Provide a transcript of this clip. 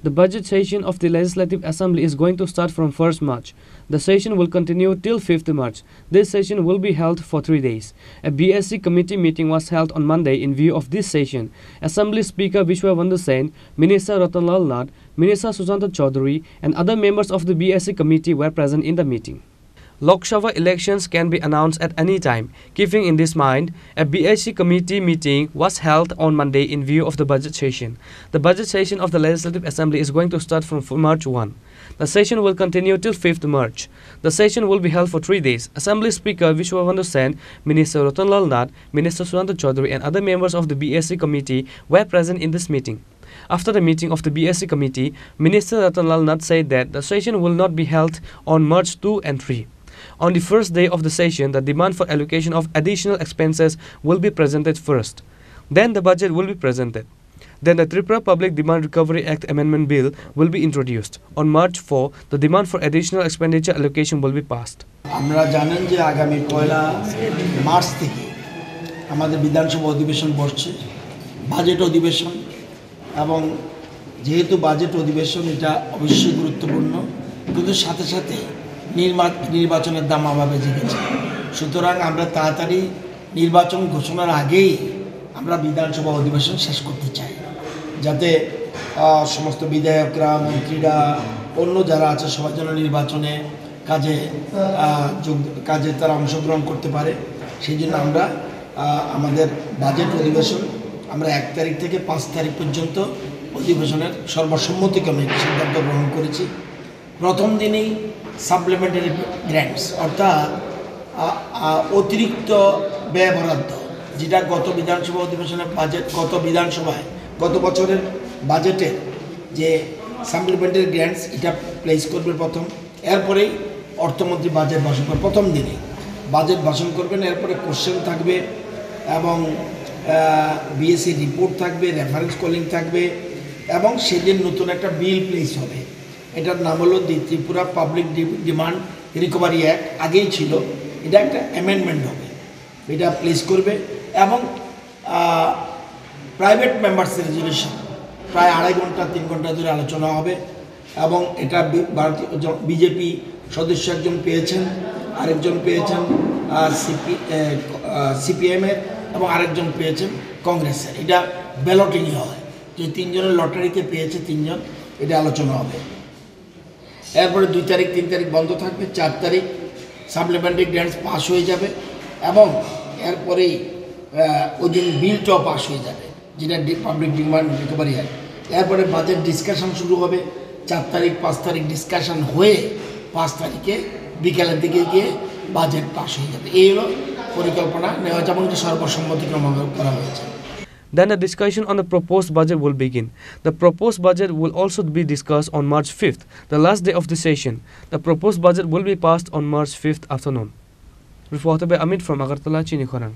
The budget session of the Legislative Assembly is going to start from 1st March. The session will continue till 5th March. This session will be held for 3 days. A BSc committee meeting was held on Monday in view of this session. Assembly Speaker Vishwavandhu Sen, Minister Ratanlal Nath, Minister Sushanta Chaudhary and other members of the BSc committee were present in the meeting. Lok Sabha elections can be announced at any time. Keeping in this mind, a BSc committee meeting was held on Monday in view of the budget session. The budget session of the Legislative Assembly is going to start from March 1. The session will continue till 5th March. The session will be held for 3 days. Assembly Speaker Vishwavandhu Sen, Minister Ratanlal Nath, Minister Sushanta Chaudhary and other members of the BSc committee were present in this meeting. After the meeting of the BSc committee, Minister Ratanlal Nath said that the session will not be held on March 2 and 3. On the first day of the session, the demand for allocation of additional expenses will be presented first. Then the budget will be presented. Then the Tripura Public Demand Recovery Act Amendment Bill will be introduced. On March 4, the demand for additional expenditure allocation will be passed. আমরা জানেন যে আগামী 1 March থেকে আমাদের বিধানসভা অধিবেশন বসছে, budget অধিবেশন, এবং যেহেতু বাজেট অধিবেশন এটা অবশ্যই গুরুত্বপূর্ণ, কিন্তু সাথে সাথে নির্বাচনের দামামা বেজে গেছে। সুতরাং আমরা তাড়াতাড়ি নির্বাচন ঘোষণার আগেই আমরা বিধানসভা অধিবেশন শেষ করতে চাই, যাতে সমস্ত বিধায়করা, মন্ত্রীরা, অন্য যারা আছে সবাই যেন নির্বাচনে কাজে তারা অংশগ্রহণ করতে পারে। সেই জন্য আমরা আমাদের বাজেট অধিবেশন আমরা 1 তারিখ থেকে 5 তারিখ পর্যন্ত অধিবেশনের সর্বসম্মতিক্রমে সিদ্ধান্ত গ্রহণ করেছি। প্রথম দিনেই সাপ্লিমেন্টারি গ্র্যান্টস অর্থাৎ অতিরিক্ত ব্যয় বরাদ্দ, যেটা গত বিধানসভা অধিবেশনের বাজেট, গত বছরের বাজেটে যে সাপ্লিমেন্টারি গ্র্যান্টস এটা প্লেস করবে প্রথম। এরপরেই অর্থমন্ত্রী বাজেট ভাষণ করবেন, প্রথম দিনে বাজেট ভাষণ করবেন। এরপরে কোশ্চেন থাকবে এবং বিএসসি রিপোর্ট থাকবে, রেফারেন্স কলিং থাকবে, এবং সেদিন নতুন একটা বিল প্লেস হবে। এটার নাম হলো the Tripura public demand recovery act. আগেই ছিল, এটা একটা অ্যামেন্ডমেন্ট হবে, এটা প্লেস করবে। এবং প্রাইভেট মেম্বার্স রেজলিউশন প্রায় 2.5 ঘন্টা 3 ঘন্টা ধরে আলোচনা হবে, এবং এটা বিজেপি সদস্য একজন পেয়েছেন, আরেকজন পেয়েছেন সিপিএমের, এবং আরেকজন পেয়েছেন কংগ্রেসের। এটা ব্যালটিংই হয়, যে 3 জনের লটারিতে পেয়েছে 3 জন, এটা আলোচনা হবে। এরপরে 2 তারিখ 3 তারিখ বন্ধ থাকবে, 4 তারিখ সাপ্লিমেন্টারি গ্র্যান্টস পাস হয়ে যাবে, এবং এরপরেই ওই দিন বিলটাও পাস হয়ে যাবে, যেটা পাবলিক ডিমান্ড রিকভারি অ্যাক্ট। এরপরে বাজেট ডিসকাশন শুরু হবে 4 তারিখ 5 তারিখ ডিসকাশন হয়ে 5 তারিখে বিকেলের দিকে গিয়ে বাজেট পাস হয়ে যাবে। এই হলো পরিকল্পনা নেওয়া, যেমন সর্বসম্মতিক্রমে করা হয়েছে। Then the discussion on the proposed budget will begin. The proposed budget will also be discussed on March 5th, the last day of the session. The proposed budget will be passed on March 5th afternoon. Reported by Amit from Agartala, Chinikhorang.